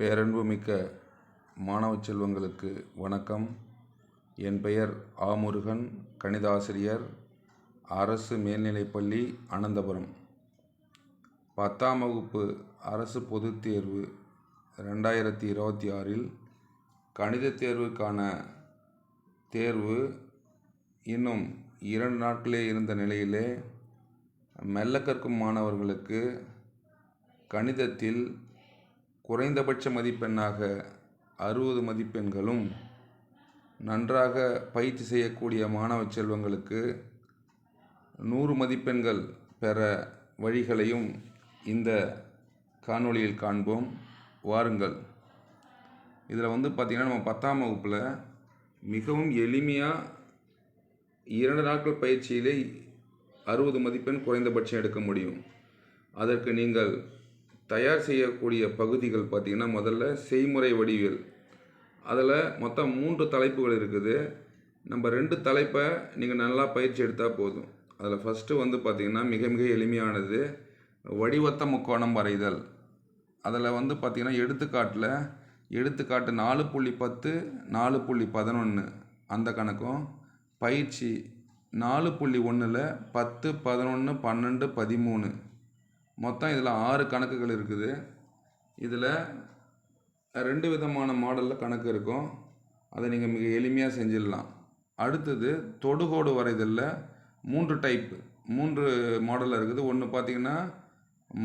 பேரன்புமிக்க மாணவ செல்வங்களுக்கு வணக்கம். என் பெயர் ஆ. முருகன், கணிதாசிரியர், அரசு மேல்நிலைப்பள்ளி, அனந்தபுரம். 10ஆம் வகுப்பு அரசு பொதுத் தேர்வு 2026 கணித தேர்வுக்கான தேர்வு இன்னும் 2 நாட்களே இருந்த நிலையிலே மெல்ல கற்கும் மாணவர்களுக்கு கணிதத்தில் குறைந்தபட்ச மதிப்பெண்ணாக 60 மதிப்பெண்களும், நன்றாக பயிற்சி செய்யக்கூடிய மாணவ செல்வங்களுக்கு 100 மதிப்பெண்கள் பெற வழிகளையும் இந்த காணொளியில் காண்போம். வாருங்கள். இதில் பார்த்திங்கன்னா நம்ம 10ஆம் வகுப்பில் மிகவும் எளிமையாக 2 நாட்கள் பயிற்சியிலே 60 மதிப்பெண் குறைந்தபட்சம் எடுக்க முடியும். அதற்கு நீங்கள் தயார் செய்யக்கூடிய பகுதிகள் பார்த்திங்கன்னா, முதல்ல செய்முறை வடிவியல். அதில் மொத்தம் 3 தலைப்புகள் இருக்குது. நம்ம 2 தலைப்பை நீங்கள் நல்லா பயிற்சி எடுத்தால் போதும். அதில் ஃபஸ்ட்டு பார்த்திங்கன்னா மிக மிக எளிமையானது, வடிவத்த முக்கோணம் வரைதல். அதில் பார்த்திங்கன்னா எடுத்துக்காட்டு 4.10, 4.11 அந்த கணக்கும், பயிற்சி 4.1ல் 10, 11, 12, 13 மொத்தம் இதில் 6 கணக்குகள் இருக்குது. இதில் 2 விதமான மாடலில் கணக்கு இருக்கும். அதை நீங்கள் மிக எளிமையாக செஞ்சிடலாம். அடுத்தது தொடுகோடு வரைதலில் 3 மாடலில் இருக்குது. ஒன்று பார்த்திங்கன்னா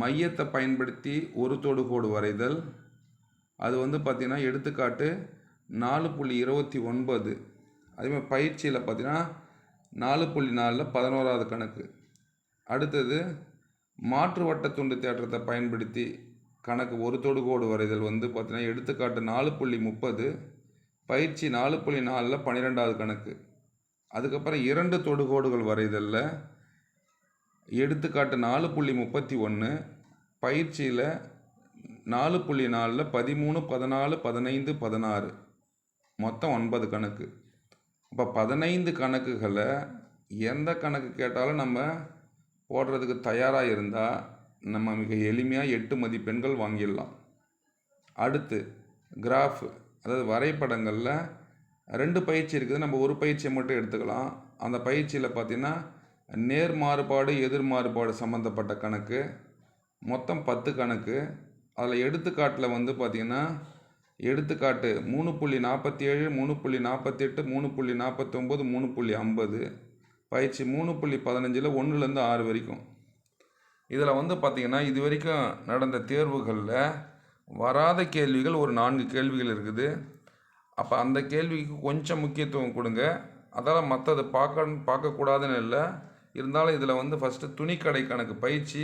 மையத்தை பயன்படுத்தி ஒரு தொடுகோடு வரைதல். அது பார்த்திங்கன்னா எடுத்துக்காட்டு 4.29. அதேமாதிரி பயிற்சியில் பார்த்திங்கன்னா 4.4ல் 11வது கணக்கு. அடுத்தது மாற்று வட்ட துண்டு தேற்றத்தை பயன்படுத்தி கணக்கு ஒரு தொடுகோடு வரைதல் பார்த்திங்கன்னா எடுத்துக்காட்டு 4.30, பயிற்சி 4.4ல் 12வது கணக்கு. அதுக்கப்புறம் 2 தொடுகோடுகள் வரைதலில் எடுத்துக்காட்டு 4.31, பயிற்சியில் 4.4ல் 13, 14, 15, 16 மொத்தம் 9 கணக்கு. இப்போ 15 கணக்குகளை எந்த கணக்கு கேட்டாலும் நம்ம போடுறதுக்கு தயாராக இருந்தால் நம்ம மிக எளிமையாக 8 மதிப்பெண்கள் வாங்கிடலாம். அடுத்து கிராஃப், அதாவது வரைபடங்களில் 2 பயிற்சி இருக்குது. நம்ம ஒரு பயிற்சியை மட்டும் எடுத்துக்கலாம். அந்த பயிற்சியில் பார்த்திங்கன்னா நேர் மாறுபாடு, எதிர் மாறுபாடு சம்மந்தப்பட்ட கணக்கு மொத்தம் 10 கணக்கு. அதில் எடுத்துக்காட்டில் பார்த்திங்கன்னா எடுத்துக்காட்டு 3.47, 3.48, 3.49, 3.50, பயிற்சி 3.15ல் 1லேருந்து 6 வரைக்கும். இதில் பார்த்திங்கன்னா இது வரைக்கும் நடந்த தேர்வுகளில் வராத கேள்விகள் ஒரு 4 கேள்விகள் இருக்குது. அப்போ அந்த கேள்விக்கு கொஞ்சம் முக்கியத்துவம் கொடுங்க. அதால் மற்றதை பார்க்கக்கூடாதுன்னு இல்லை. இருந்தாலும் இதில் ஃபஸ்ட்டு துணிக்கடை கணக்கு பயிற்சி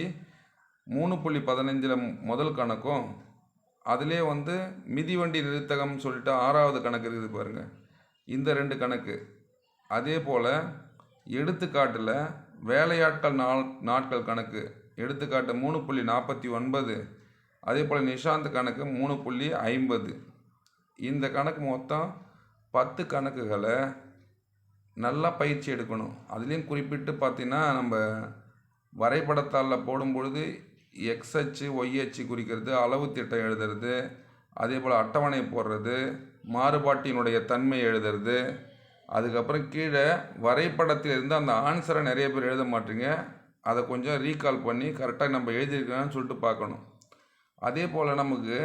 3.15ல் முதல் கணக்கும், அதிலே மிதிவண்டி நிறுத்தகம் சொல்லிட்டு 6வது கணக்கு இருக்குது பாருங்கள். இந்த 2 கணக்கு. அதே போல் எடுத்துக்காட்டில் வேலையாட்கள் நாட்கள் கணக்கு எடுத்துக்காட்டு 3.49, அதே போல் நிஷாந்த் கணக்கு 3.50. இந்த கணக்கு மொத்தம் 10 கணக்குகளை நல்லா பயிற்சி எடுக்கணும். அதுலேயும் குறிப்பிட்டு பார்த்திங்கன்னா நம்ம வரைபடத்தாளில் போடும் பொழுது எக்ஸ் அச்சு, ஒய் அச்சு குறிக்கிறது, அளவு திட்டம் எழுதுறது, அதே போல் அட்டவணை போடுறது, மாறுபாட்டினுடைய தன்மை எழுதுறது, அதுக்கப்புறம் கீழே வரைபடத்திலிருந்து அந்த ஆன்சரை நிறைய பேர் எழுத மாட்டீங்க. அதை கொஞ்சம் ரீகால் பண்ணி கரெக்டாக நம்ம எழுதியிருக்கோன்னு சொல்லிட்டு பார்க்கணும். அதே போல் நமக்கு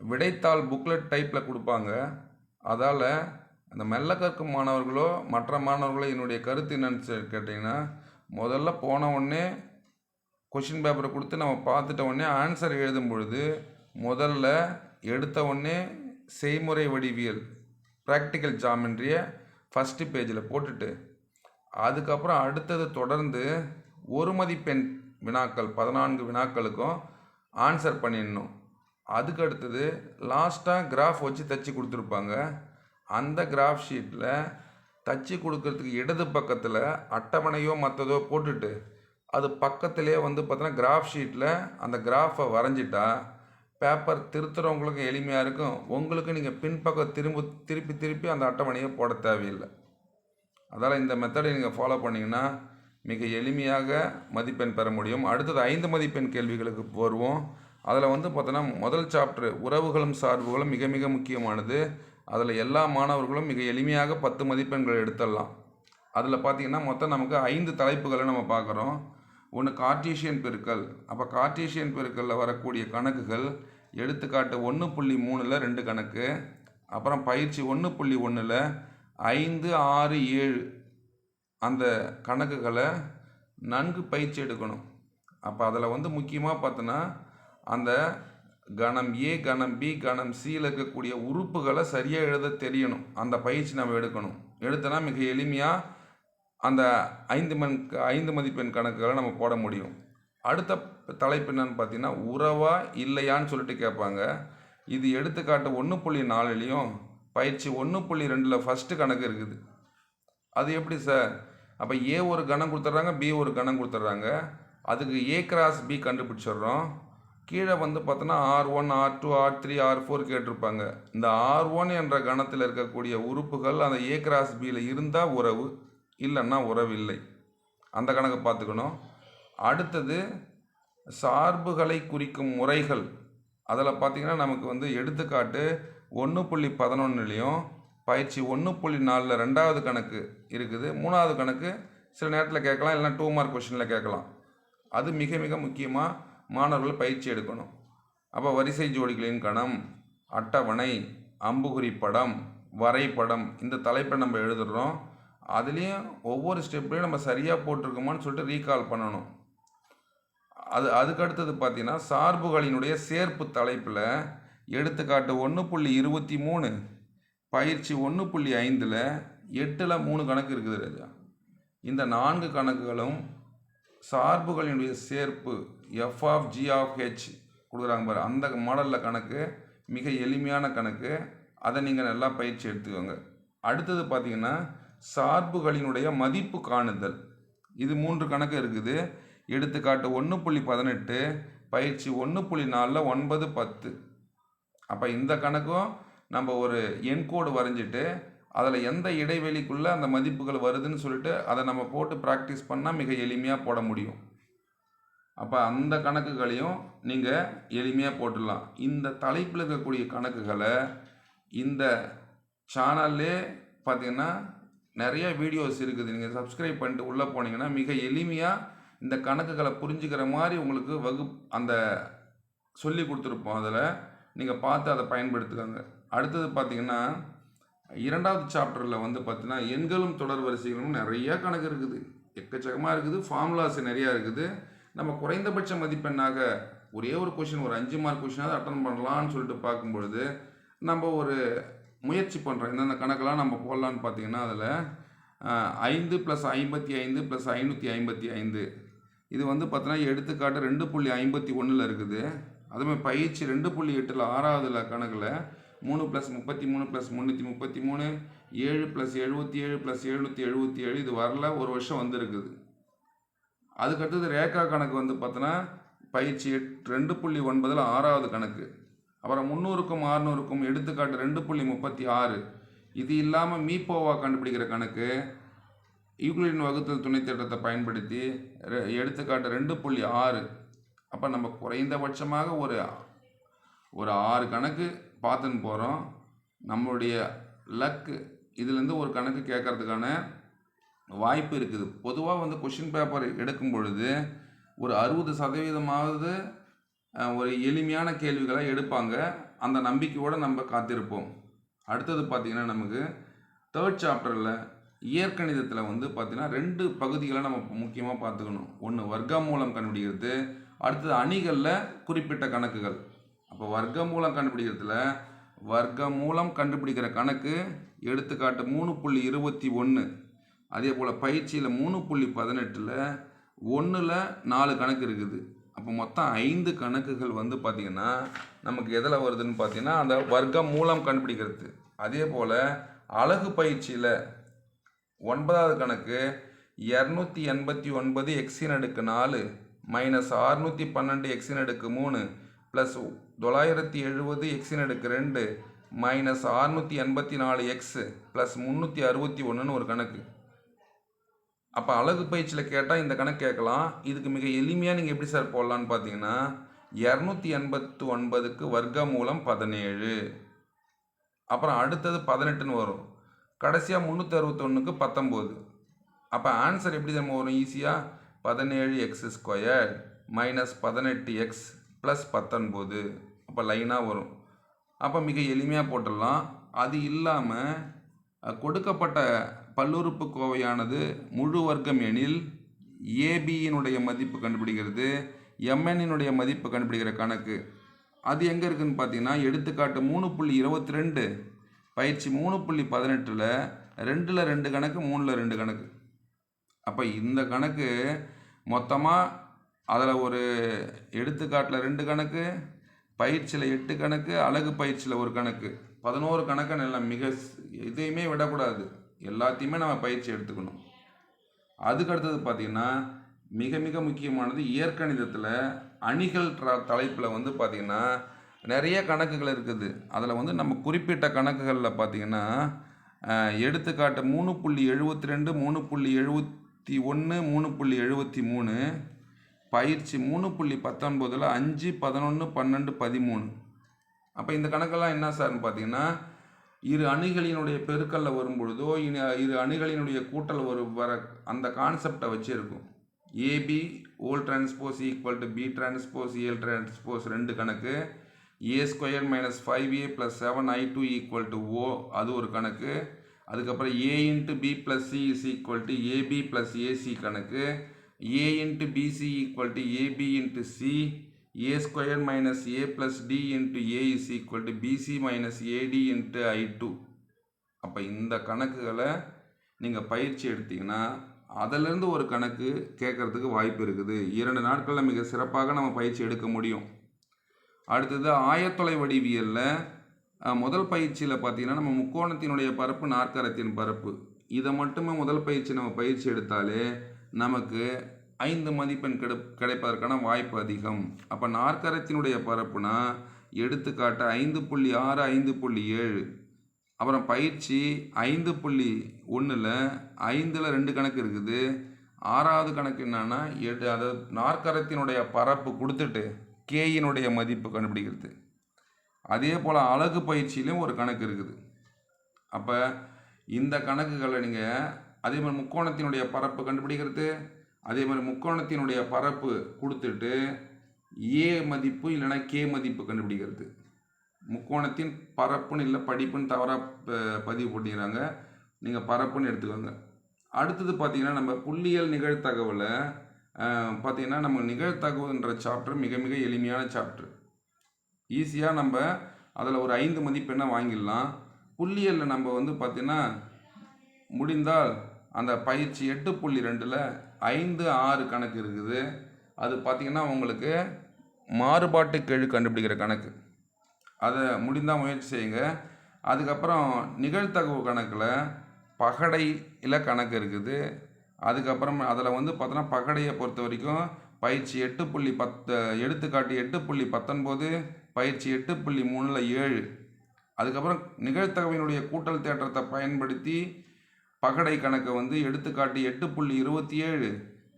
விடைத்தாள் புக்லெட் டைப்பில் கொடுப்பாங்க. அதால் அந்த மெல்ல கற்கும் மாணவர்களோ மற்ற மாணவர்களோ என்னுடைய கருத்து என்னன்னு கேட்டிங்கன்னா, முதல்ல போன உடனே கொஷின் பேப்பரை கொடுத்து நம்ம பார்த்துட்ட உடனே ஆன்சர் எழுதும் பொழுது முதல்ல எடுத்த உடனே செய்முறை வடிவியல் ப்ராக்டிக்கல் ஜாமெண்ட்ரியை ஃபஸ்ட்டு பேஜில் போட்டுட்டு, அதுக்கப்புறம் அடுத்தது தொடர்ந்து 1 மதிப்பெண் வினாக்கள் 14 வினாக்களுக்கும் ஆன்சர் பண்ணிடணும். அதுக்கு அடுத்தது லாஸ்ட்டாக கிராஃப் வச்சு தச்சு கொடுத்துருப்பாங்க. அந்த கிராஃப் ஷீட்டில் தச்சு கொடுக்கறதுக்கு இடது பக்கத்தில் அட்டவணையோ மற்றதோ போட்டுட்டு, அது பக்கத்திலே பார்த்தோன்னா கிராஃப் ஷீட்டில் அந்த கிராஃபை வரைஞ்சிட்டா பேப்பர் திருத்துறவங்களுக்கு எளிமையாக இருக்கும். உங்களுக்கு நீங்கள் பின்பக்கம் திருப்பி அந்த அட்டவணையை போட தேவையில்லை. அதால் இந்த மெத்தடை நீங்கள் ஃபாலோ பண்ணிங்கன்னா மிக எளிமையாக மதிப்பெண் பெற முடியும். அடுத்தது 5 மதிப்பெண் கேள்விகளுக்கு வருவோம். அதில் வந்து பார்த்தோன்னா முதல் சாப்டர் உறவுகளும் சார்புகளும் மிக மிக முக்கியமானது. அதில் எல்லா மாணவர்களும் மிக எளிமையாக 10 மதிப்பெண்கள் எடுத்துடலாம். அதில் பார்த்திங்கன்னா மொத்தம் நமக்கு 5 தலைப்புகளை நம்ம பார்க்குறோம். ஒன்று கார்ட்டீசியன் பெருக்கல். அப்போ கார்ட்டீசியன் பெருக்கலில் வரக்கூடிய கணக்குகள் எடுத்துக்காட்டு 1.3ல் 2 கணக்கு, அப்புறம் பயிற்சி 1.1ல் 5, 6, 7 அந்த கணக்குகளை நன்கு பயிற்சி எடுக்கணும். அப்போ அதில் வந்து முக்கியமாக பார்த்தோன்னா அந்த கணம் ஏ, கணம் பி, கணம் சியில் இருக்கக்கூடிய உறுப்புகளை சரியாக எழுத தெரியணும். அந்த பயிற்சி நம்ம எடுக்கணும். எடுத்தோன்னா மிக எளிமையாக அந்த 5 மதிப்பெண் கணக்குகளை நம்ம போட முடியும். அடுத்த தலைப்பு என்னன்னு பார்த்தீங்கன்னா உறவா இல்லையான்னு சொல்லிட்டு கேட்பாங்க. இது எடுத்துக்காட்டு 1.4லையும் பயிற்சி 1.2ல் ஃபஸ்ட்டு கணக்கு இருக்குது. அது எப்படி சார்? அப்போ ஏ ஒரு கணம் கொடுத்துட்றாங்க, பி ஒரு கணம் கொடுத்துட்றாங்க. அதுக்கு ஏ கிராஸ் பி கண்டுபிடிச்சிடுறோம். கீழே வந்து பார்த்தோன்னா R1, R2, R3, R4 கேட்டிருப்பாங்க. இந்த R1 என்ற கணத்தில் இருக்கக்கூடிய உறுப்புகள் அந்த ஏ கிராஸ் பியில் இருந்தால் உறவு, இல்லைன்னா உறவு இல்லை. அந்த கணக்கை பார்த்துக்கணும். அடுத்தது சார்புகளை குறிக்கும் முறைகள். அதில் பார்த்திங்கன்னா நமக்கு வந்து எடுத்துக்காட்டு 1.11லையும் பயிற்சி 1.4ல் 2வது கணக்கு இருக்குது. 3வது கணக்கு சில நேரத்தில் கேட்கலாம், இல்லைனா 2 மார்க் கொஷினில் கேட்கலாம். அது மிக மிக முக்கியமாக மாணவர்கள் பயிற்சி எடுக்கணும். அப்போ வரிசை ஜோடிகளின் கணம், அட்டவணை, அம்புகுறி படம், வரைபடம் இந்த தலைப்பை நம்ம எழுதுகிறோம். அதுலேயும் ஒவ்வொரு ஸ்டெப்லையும் நம்ம சரியாக போட்டிருக்கோமான்னு சொல்லிட்டு ரீகால் பண்ணணும். அதுக்கடுத்தது பார்த்தீங்கன்னா சார்புகளினுடைய சேர்ப்பு தலைப்பில் எடுத்துக்காட்டு 1.23 பயிற்சி 1.5ல் 8ல் 3 கணக்கு இருக்குது ராஜா. இந்த 4 கணக்குகளும் சார்புகளினுடைய சேர்ப்பு f of g of h கொடுக்குறாங்க பாரு, அந்த மாடலில் கணக்கு மிக எளிமையான கணக்கு. அதை நீங்கள் நல்லா பயிற்சி எடுத்துக்கோங்க. அடுத்தது பார்த்தீங்கன்னா சார்புகளினுடைய மதிப்பு காணுதல். இது 3 கணக்கு இருக்குது. எடுத்துக்காட்டு 1.18 பயிற்சி 1.4ல் 9, 10. அப்போ இந்த கணக்கும் நம்ம ஒரு எண்கோடு வரைஞ்சிட்டு அதில் எந்த இடைவெளிக்குள்ளே அந்த மதிப்புகள் வருதுன்னு சொல்லிட்டு அதை நம்ம போட்டு ப்ராக்டிஸ் பண்ணால் மிக எளிமையாக போட முடியும். அப்போ அந்த கணக்குகளையும் நீங்கள் எளிமையாக போட்டுடலாம். இந்த தலைப்பில் இருக்கக்கூடிய கணக்குகளை இந்த சேனல்லே பார்த்திங்கன்னா நிறைய வீடியோஸ் இருக்குது. நீங்கள் சப்ஸ்கிரைப் பண்ணிட்டு உள்ளே போனீங்கன்னா மிக எளிமையாக இந்த கணக்குகளை புரிஞ்சுக்கிற மாதிரி உங்களுக்கு அந்த சொல்லி கொடுத்துருப்போம். அதில் நீங்கள் பார்த்து அதை பயன்படுத்துக்காங்க. அடுத்தது பார்த்திங்கன்னா 2வது சாப்டரில் வந்து பார்த்திங்கன்னா எண்களும் தொடர் வரிசைகளும் நிறைய கணக்கு இருக்குது, எக்கச்சக்கமாக இருக்குது, ஃபார்முலாஸ் நிறையா இருக்குது. நம்ம குறைந்தபட்ச மதிப்பெண்ணாக ஒரே ஒரு கொஷின், ஒரு 5 மார்க் கொஷினாவது அட்டன் பண்ணலான்னு சொல்லிட்டு பார்க்கும்பொழுது நம்ம ஒரு முயற்சி பண்ணுறோம். இந்தந்த கணக்கெல்லாம் நம்ம போடலான்னு பார்த்தீங்கன்னா அதில் 5 + 55 + 555 இது வந்து பார்த்தீங்கன்னா எடுத்துக்காட்டு 2.51ல் இருக்குது. அதுமாதிரி பயிற்சி 2.8ல் 6வது கணக்கில் 3 + 33 + 333 7 + 77 + 777 இது வரல, ஒரு வருஷம் வந்திருக்குது. அதுக்கடுத்தது ரேகா கணக்கு வந்து பார்த்தோன்னா பயிற்சி 2.9ல் 6வது கணக்கு. அப்புறம் 300க்கும் 600க்கும் எடுத்துக்காட்டு 2.36. இது இல்லாமல் மீப்போவா கண்டுபிடிக்கிற கணக்கு யூக்ளிடின் வகுத்தல் துணை தேற்றத்தை பயன்படுத்தி எடுத்துக்காட்டு 2.6. அப்போ நம்ம குறைந்தபட்சமாக ஒரு 6 கணக்கு பார்த்துன்னு போகிறோம். நம்மளுடைய லக்கு இதுலேருந்து ஒரு கணக்கு கேட்கறதுக்கான வாய்ப்பு இருக்குது. பொதுவாக வந்து கொஷின் பேப்பர் எடுக்கும் பொழுது ஒரு 60% ஒரு எளிமையான கேள்விகளை எடுப்பாங்க. அந்த நம்பிக்கையோடு நம்ம காத்திருப்போம். அடுத்தது பார்த்திங்கன்னா நமக்கு 3rd சாப்டரில் இயற்கணிதத்தில் வந்து பார்த்திங்கன்னா 2 பகுதிகளை நம்ம முக்கியமாக பார்த்துக்கணும். ஒன்று வர்க்கமூலம் கண்டுபிடிக்கிறது, அடுத்தது அணிகளில் குறிப்பிட்ட கணக்குகள். அப்போ வர்க்கமூலம் கண்டுபிடிக்கிறதுல வர்க்கமூலம் கண்டுபிடிக்கிற கணக்கு எடுத்துக்காட்டு 3.21. அதே போல் பயிற்சியில் 3.18ல் 1ல் 4 கணக்கு இருக்குது. அப்போ மொத்தம் 5 கணக்குகள் வந்து பார்த்திங்கன்னா நமக்கு எதில் வருதுன்னு பார்த்திங்கன்னா அந்த வர்க்க மூலம் கண்டுபிடிக்கிறது. அதே போல் அலகு பயிற்சியில் 9வது கணக்கு 289 x⁴ - 612 x⁻³ + 970 x⁻² - 684 x + 361ன்னு ஒரு கணக்கு. அப்போ அலகு பயிற்சியில் கேட்டால் இந்த கணக்கு கேட்கலாம். இதுக்கு மிக எளிமையாக நீங்கள் எப்படி சார் போடலான்னு பார்த்தீங்கன்னா 289க்கு வர்க்கமூலம் 17. அப்புறம் அடுத்தது 18ன்னு வரும். கடைசியாக 361க்கு 19. அப்போ ஆன்சர் எப்படி நம்ம வரும்? ஈஸியாக 17x² மைனஸ் 18x ப்ளஸ் 19. அப்போ லைனாக வரும். அப்போ மிக எளிமையாக போட்டுடலாம். அது இல்லாமல் கொடுக்கப்பட்ட பல்லுறுப்புக்கோவையானது முழு வர்க்கம் எனில் ஏபியினுடைய மதிப்பு கண்டுபிடிக்கிறது, எம்என்னுடைய மதிப்பு கண்டுபிடிக்கிற கணக்கு அது எங்கே இருக்குதுன்னு பார்த்தீங்கன்னா, எடுத்துக்காட்டு 3.22 பயிற்சி 3.18ல் 2ல் 2 கணக்கு 3ல் 2 கணக்கு. அப்போ இந்த கணக்கு மொத்தமாக அதில் ஒரு எடுத்துக்காட்டில் 2 கணக்கு, பயிற்சியில் 8 கணக்கு, அழகு பயிற்சியில் ஒரு கணக்கு, 11 கணக்கு. நல்லா மிக இதையுமே விடக்கூடாது, எல்லாத்தையுமே நம்ம பயிற்சி எடுத்துக்கணும். அதுக்கடுத்தது பார்த்திங்கன்னா மிக மிக முக்கியமானது இயற்கணிதத்தில் அணிகள் தலைப்பில் வந்து பார்த்திங்கன்னா நிறைய கணக்குகள் இருக்குது. அதில் வந்து நம்ம குறிப்பிட்ட கணக்குகளில் பார்த்திங்கன்னா எடுத்துக்காட்டு 3.72, 3.71, 3.73, பயிற்சி 3.19ல் 5, 11, 12, 13. அப்போ இந்த கணக்கெல்லாம் என்ன சார்னு பார்த்தீங்கன்னா, இரு அணிகளினுடைய பெருக்கல்ல வரும்பொழுதோ இரு அணிகளினுடைய கூட்டல் வர அந்த கான்செப்டை வச்சு இருக்கும். AB whole transpose equal to B transpose A transpose 2 கணக்கு, a² minus 5a plus 7i2 equal to O அது ஒரு கணக்கு. அதுக்கப்புறம் a into B plus C is equal to AB plus AC கணக்கு, a into BC equal to AB into C, a² minus a plus D into A is equal to BC minus AD into I2. அப்போ இந்த கணக்குகளை நீங்கள் பயிற்சி எடுத்தீங்கன்னா அதிலிருந்து ஒரு கணக்கு கேட்குறதுக்கு வாய்ப்பு இருக்குது. 2 நாட்களில் மிக சிறப்பாக நம்ம பயிற்சி எடுக்க முடியும். அடுத்தது ஆயத்தொலை வடிவியலில் முதல் பயிற்சியில் பார்த்திங்கன்னா நம்ம முக்கோணத்தினுடைய பரப்பு நாற்கரத்தின் பரப்பு இதை மட்டுமே முதல் பயிற்சி நம்ம பயிற்சி எடுத்தாலே நமக்கு 5 மதிப்பெண் கிடைப்பதற்கான வாய்ப்பு அதிகம். அப்போ நாற்கரத்தினுடைய பரப்புனா எடுத்துக்காட்டு 5.6, 5.7. அப்புறம் பயிற்சி 5.1ல் 5ல் 2 கணக்கு இருக்குது. 6வது கணக்கு என்னன்னா அதாவது நாற்கரத்தினுடைய பரப்பு கொடுத்துட்டு கேயினுடைய மதிப்பு கண்டுபிடிக்கிறது. அதே போல் அழகு பயிற்சியிலும் ஒரு கணக்கு இருக்குது. அப்போ இந்த கணக்குகளை நீங்கள் அதே மாதிரி முக்கோணத்தினுடைய பரப்பு கண்டுபிடிக்கிறது, அதே மாதிரி முக்கோணத்தினுடைய பரப்பு கொடுத்துட்டு ஏ மதிப்பு இல்லைன்னா கே மதிப்பு கண்டுபிடிக்கிறது. முக்கோணத்தின் பரப்புன்னு இல்லை படிப்புன்னு தவறாக பதிவு பண்ணிடுறாங்க, நீங்கள் பரப்புன்னு எடுத்துக்கோங்க. அடுத்தது பார்த்திங்கன்னா நம்ம புள்ளியியல் நிகழ்தகவில் பார்த்திங்கன்னா நம்ம நிகழ்தகவுன்ற சாப்டர் மிக மிக எளிமையான சாப்டர். ஈஸியாக நம்ம அதில் ஒரு 5 மதிப்பெண்ணை வாங்கிடலாம். புள்ளியியலில் நம்ம வந்து பார்த்திங்கன்னா முடிந்தால் அந்த பயிற்சி 8.2ல் 5, 6 கணக்கு இருக்குது. அது பார்த்திங்கன்னா உங்களுக்கு மாறுபாட்டு கெழு கண்டுபிடிக்கிற கணக்கு, அதை முடிந்தால் முயற்சி செய்யுங்க. அதுக்கப்புறம் நிகழ்தகவு கணக்கில் பகடையில் கணக்கு இருக்குது. அதுக்கப்புறம் அதில் வந்து பார்த்தோன்னா பகடையை பொறுத்த வரைக்கும் பயிற்சி 8.10 எடுத்துக்காட்டு 8.19, பயிற்சி 8.3ல் 7. அதுக்கப்புறம் நிகழ்தகவினுடைய கூட்டல் தேற்றத்தை பயன்படுத்தி பகடை கணக்கை வந்து எடுத்துக்காட்டு 8.27,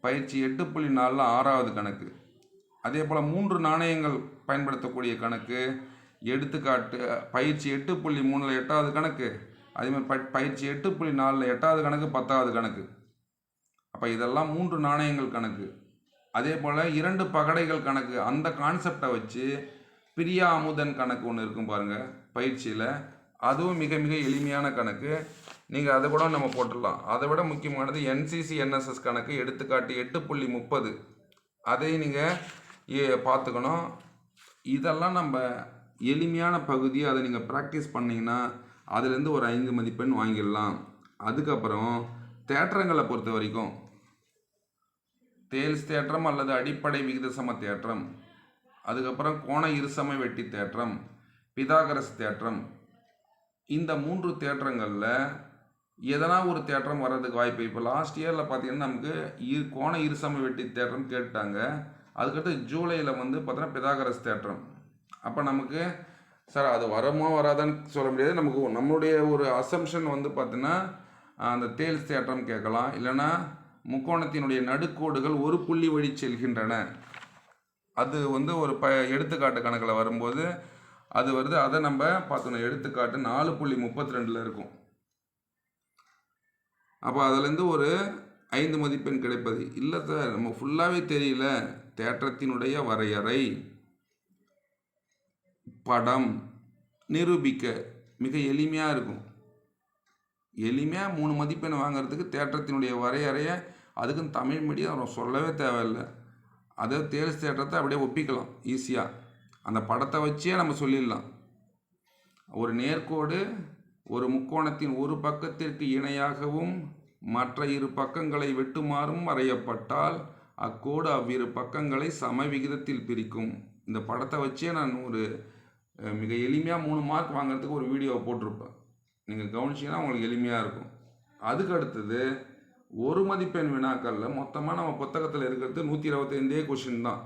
பயிற்சி 8.4ல் 6வது கணக்கு. அதே போல் 3 நாணயங்கள் பயன்படுத்தக்கூடிய கணக்கு எடுத்துக்காட்டு பயிற்சி 8.3ல் 8வது கணக்கு, அதேமாதிரி பயிற்சி 8.4ல் 8வது கணக்கு, 10வது கணக்கு. அப்போ இதெல்லாம் 3 நாணயங்கள் கணக்கு. அதே போல் 2 பகடைகள் கணக்கு. அந்த கான்செப்டை வச்சு பிரியா அமுதன் கணக்கு ஒன்று இருக்கும் பாருங்கள் பயிற்சியில், அதுவும் மிக மிக எளிமையான கணக்கு. நீங்கள் அதை கூட நம்ம போட்டுடலாம். அதை விட முக்கியமானது NCC NSS கணக்கு எடுத்துக்காட்டு 8.30, அதையும் நீங்கள் பார்த்துக்கணும். இதெல்லாம் நம்ம எளிமையான பகுதி, அதை நீங்கள் ப்ராக்டிஸ் பண்ணிங்கன்னா அதுலேருந்து ஒரு 5 மதிப்பெண் வாங்கிடலாம். அதுக்கப்புறம் தேற்றங்களை பொறுத்த வரைக்கும் தேல்ஸ் தேற்றம் அல்லது அடிப்படை விகித சம தேற்றம், அதுக்கப்புறம் கோண இருசம வெட்டி தேற்றம், பிதாகரஸ் தேற்றம், இந்த 3 தேற்றங்களில் எதனா ஒரு தேற்றம் வர்றதுக்கு வாய்ப்பு. இப்போ லாஸ்ட் இயரில் பார்த்தீங்கன்னா நமக்கு கோண இருசம வெட்டி தேற்றம் கேட்டாங்க. அதுக்கடுத்து ஜூலையில் வந்து பார்த்தோன்னா பிதாகரஸ் தேற்றம். அப்போ நமக்கு சார் அது வரமா வராதான்னு சொல்ல முடியாது. நமக்கு நம்மளுடைய ஒரு அசம்ஷன் வந்து பார்த்தீங்கன்னா அந்த தேல்ஸ் தேற்றம் கேட்கலாம், இல்லைன்னா முக்கோணத்தினுடைய நடுக்கோடுகள் ஒரு புள்ளி வழி செல்கின்றன அது வந்து ஒரு எடுத்துக்காட்டு கணக்கில் வரும்போது அது வருது. அதை நம்ம பார்த்தோம். எடுத்துக்காட்டு 4.32 இருக்கும். அப்போ அதுலேருந்து ஒரு 5 மதிப்பெண் கிடைப்பது. இல்லை சார், நம்ம ஃபுல்லாகவே தெரியல. தேற்றத்தினுடைய வரையறை, படம், நிரூபிக்க மிக எளிமையாக இருக்கும். எளிமையாக 3 மதிப்பெண் வாங்கிறதுக்கு தேற்றத்தினுடைய வரையறையை, அதுக்குன்னு தமிழ் மீடியம் சொல்லவே தேவையில்லை. அதை தேர்ஸ் தேற்றத்தை அப்படியே ஒப்பிக்கலாம் ஈஸியாக. அந்த படத்தை வச்சே நம்ம சொல்லிடலாம். ஒரு நேர்கோடு ஒரு முக்கோணத்தின் ஒரு பக்கத்திற்கு இணையாகவும் மற்ற இரு பக்கங்களை வெட்டுமாறும் வரையப்பட்டால் அக்கோடு அவ்விரு பக்கங்களை சம விகிதத்தில் பிரிக்கும். இந்த படத்தை வச்சே நான் ஒரு மிக எளிமையாக 3 மார்க் வாங்கிறதுக்கு ஒரு வீடியோவை போட்டிருப்பேன். நீங்கள் கவனிச்சிங்கன்னா உங்களுக்கு எளிமையாக இருக்கும். அதுக்கு அடுத்தது 1 மதிப்பெண் வினாக்களில் மொத்தமாக நம்ம புத்தகத்தில் இருக்கிறது 125 கொஷின் தான்.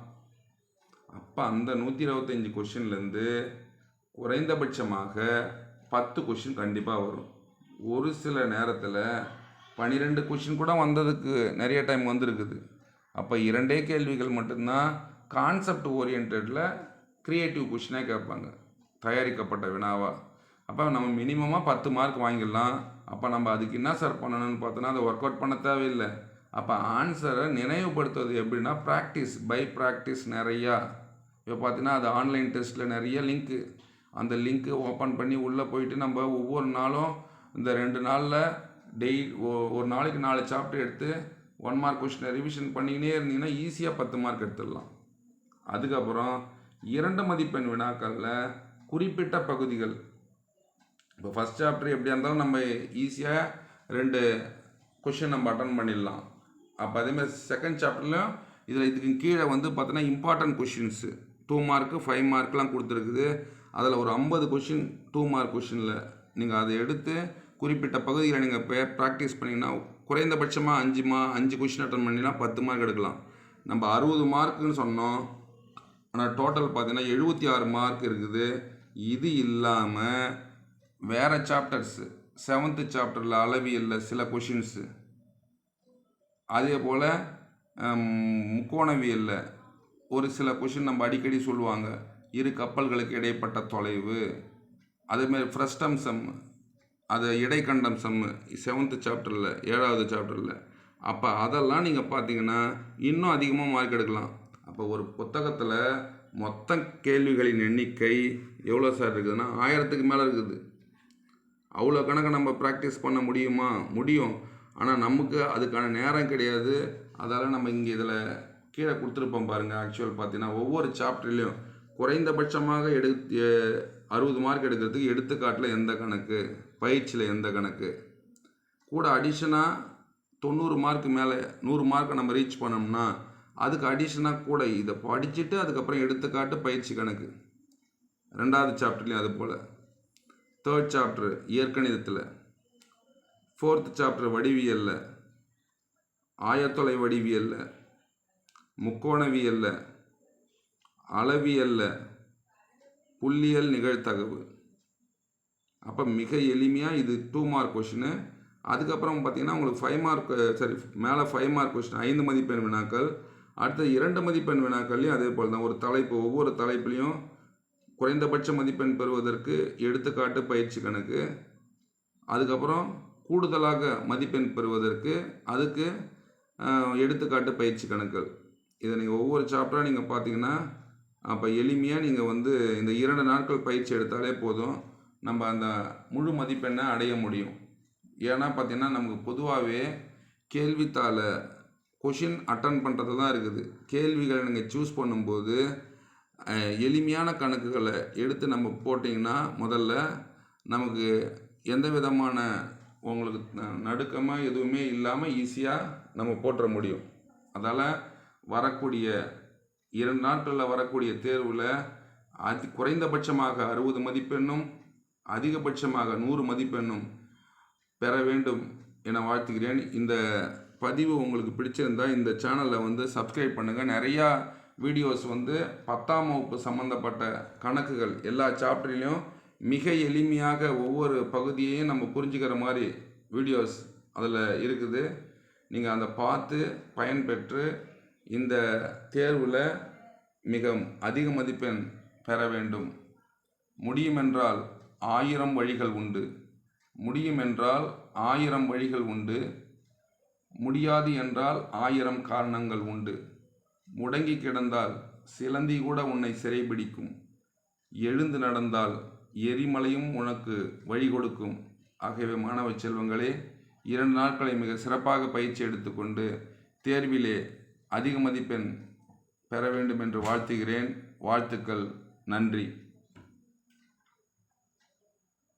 அப்போ அந்த 125 கொஷின்லேருந்து குறைந்தபட்சமாக 10 கொஷின் கண்டிப்பாக வரும். ஒரு சில நேரத்தில் 12 கொஷின் கூட வந்ததுக்கு நிறைய டைம் வந்திருக்குது. அப்போ 2 கேள்விகள் மட்டும்தான் கான்செப்ட் ஓரியன்டில் க்ரியேட்டிவ் கொஷினாக கேட்பாங்க, தயாரிக்கப்பட்ட வினாவா. அப்போ நம்ம மினிமமாக 10 மார்க் வாங்கிடலாம். அப்போ நம்ம அதுக்கு என்ன சார் பண்ணணும்னு பார்த்தோன்னா அதை ஒர்க் அவுட் பண்ண தேவையில்லை. அப்போ ஆன்சரை நினைவுபடுத்துவது எப்படின்னா ப்ராக்டிஸ் பை ப்ராக்டிஸ் நிறையா. இப்போ பார்த்தீங்கன்னா அது ஆன்லைன் டெஸ்ட்டில் நிறைய லிங்க்கு, அந்த லிங்க்கு ஓப்பன் பண்ணி உள்ளே போயிட்டு நம்ம ஒவ்வொரு நாளும் இந்த 2 நாளில் ஒரு நாளைக்கு 4 சாப்டர் எடுத்து 1 மார்க் கொஸ்டினை ரிவிஷன் பண்ணிக்கினே இருந்தீங்கன்னா ஈஸியாக 10 மார்க் எடுத்துடலாம். அதுக்கப்புறம் 2 மதிப்பெண் வினாக்களில் குறிப்பிட்ட பகுதிகள், இப்போ ஃபஸ்ட் சாப்டர் எப்படியா இருந்தாலும் நம்ம ஈஸியாக 2 கொஷின் நம்ம அட்டன் பண்ணிடலாம். அப்போ அதேமாதிரி செகண்ட் சாப்டர்லையும் இதில் இதுக்கு கீழே வந்து பார்த்தோன்னா இம்பார்ட்டன்ட் கொஷின்ஸு 2 மார்க்கு 5 மார்க்லாம் கொடுத்துருக்குது. அதில் ஒரு 50 கொஷின் 2 மார்க் கொஷினில் நீங்கள் அதை எடுத்து குறிப்பிட்ட பகுதியில் நீங்கள் ப்ராக்டிஸ் பண்ணிங்கன்னா குறைந்தபட்சமாக 5 கொஷின் அட்டன் பண்ணிங்கன்னா 10 மார்க் எடுக்கலாம். நம்ம 60 மார்க்குன்னு சொன்னோம், ஆனால் டோட்டல் பார்த்தீங்கன்னா 76 மார்க் இருக்குது. இது இல்லாமல் வேறு சாப்டர்ஸு 7th சாப்டரில் அளவியலில் சில கொஷின்ஸு, அதே போல் முக்கோணவியலில் ஒரு சில கொஷின் நம்ம அடிக்கடி சொல்லுவாங்க, இரு கப்பல்களுக்கு இடைப்பட்ட தொலைவு, அதேமாதிரி ஃப்ரஸ்டம் சம், அது இடைக்கண்டம் சம்மு 7th சாப்டரில் 7வது சாப்டரில். அப்போ அதெல்லாம் நீங்கள் பார்த்தீங்கன்னா இன்னும் அதிகமாக மார்க் எடுக்கலாம். அப்போ ஒரு புத்தகத்தில் மொத்த கேள்விகளின் எண்ணிக்கை எவ்வளோ சார் இருக்குதுன்னா 1000க்கு மேலே இருக்குது. அவ்வளோ கணக்கு நம்ம ப்ராக்டிஸ் பண்ண முடியுமா? முடியும். ஆனால் நமக்கு அதுக்கான நேரம் கிடையாது. அதால் நம்ம இங்கே இதில் கீழே கொடுத்துருப்போம் பாருங்கள். ஆக்சுவல் பார்த்தீங்கன்னா ஒவ்வொரு சாப்டர்லேயும் குறைந்தபட்சமாக 60 மார்க் எடுக்கிறதுக்கு எடுத்துக்காட்டில் எந்த கணக்கு, பயிற்சியில் எந்த கணக்கு, கூட அடிஷனாக 90 மார்க்கு மேலே 100 மார்க்கை நம்ம ரீச் பண்ணோம்னா அதுக்கு அடிஷனாக கூட இதை படிச்சுட்டு அதுக்கப்புறம் எடுத்துக்காட்டு பயிற்சி கணக்கு 2வது சாப்டர்லேயும் அது போல். 3rd சாப்டர் இயற்கணிதத்தில், 4th சாப்டர் வடிவியலில், ஆயத்தொலை வடிவியலில், முக்கோணவியலில், அளவியலில், புள்ளியல் நிகழ்தகவு. அப்போ மிக எளிமையாக இது 2 மார்க் கொஷினு. அதுக்கப்புறம் பார்த்திங்கன்னா உங்களுக்கு 5 மார்க் மேலே 5 மார்க் கொஷின் 5 மதிப்பெண் வினாக்கள். அடுத்த 2 மதிப்பெண் வினாக்கள்லையும் அதே போல் தான் ஒரு தலைப்பு, ஒவ்வொரு தலைப்புலையும் குறைந்தபட்ச மதிப்பெண் பெறுவதற்கு எடுத்துக்காட்டு பயிற்சி கணக்கு, அதுக்கப்புறம் கூடுதலாக மதிப்பெண் பெறுவதற்கு அதுக்கு எடுத்துக்காட்டு பயிற்சி கணக்குகள். இதை நீங்கள் ஒவ்வொரு சாப்டராக நீங்கள் பார்த்தீங்கன்னா அப்போ எளிமையாக நீங்கள் வந்து இந்த 2 நாட்கள் பயிற்சி எடுத்தாலே போதும், நம்ம அந்த முழு மதிப்பெண்ணை அடைய முடியும். ஏன்னா பார்த்திங்கன்னா நமக்கு பொதுவாகவே கேள்வித்தாளை கொஷின் அட்டன் பண்ணுறது தான் இருக்குது. கேள்விகளை நீங்கள் சூஸ் பண்ணும்போது எளிமையான கணக்குகளை எடுத்து நம்ம போட்டிங்கன்னா முதல்ல நமக்கு எந்த விதமான உங்களுக்கு நடுக்கமாக எதுவுமே இல்லாமல் ஈஸியாக நம்ம போட்டுற முடியும். அதால் வரக்கூடிய 2 நாட்களில் வரக்கூடிய தேர்வில் குறைந்தபட்சமாக 60 மதிப்பெண்ணும் அதிகபட்சமாக 100 மதிப்பெண்ணும் பெற வேண்டும் என வாழ்த்துகிறேன். இந்த பதிவு உங்களுக்கு பிடிச்சிருந்தால் இந்த சேனலில் வந்து சப்ஸ்கிரைப் பண்ணுங்கள். நிறையா வீடியோஸ் வந்து 10ஆம் வகுப்பு சம்மந்தப்பட்ட கணக்குகள் எல்லா சாப்டர்லேயும் மிக எளிமையாக ஒவ்வொரு பகுதியையும் நம்ம புரிஞ்சுக்கிற மாதிரி வீடியோஸ் அதில் இருக்குது. நீங்கள் அதை பார்த்து பயன்பெற்று இந்த தேர்வில் மிக அதிக மதிப்பெண் பெற வேண்டும். முடியுமென்றால் 1000 வழிகள் உண்டு. முடியுமென்றால் 1000 வழிகள் உண்டு. முடியாது என்றால் 1000 காரணங்கள் உண்டு. முடங்கி கிடந்தால் சிலந்தி கூட உன்னை சிறைபிடிக்கும். எழுந்து நடந்தால் எரிமலையும் உனக்கு வழி கொடுக்கும். ஆகவே மாணவ செல்வங்களே, 2 நாட்களை மிக சிறப்பாக பயிற்சி எடுத்துக்கொண்டு தேர்விலே அதிக மதிப்பெண் பெற வேண்டும் என்று வாழ்த்துகிறேன். வாழ்த்துக்கள். நன்றி.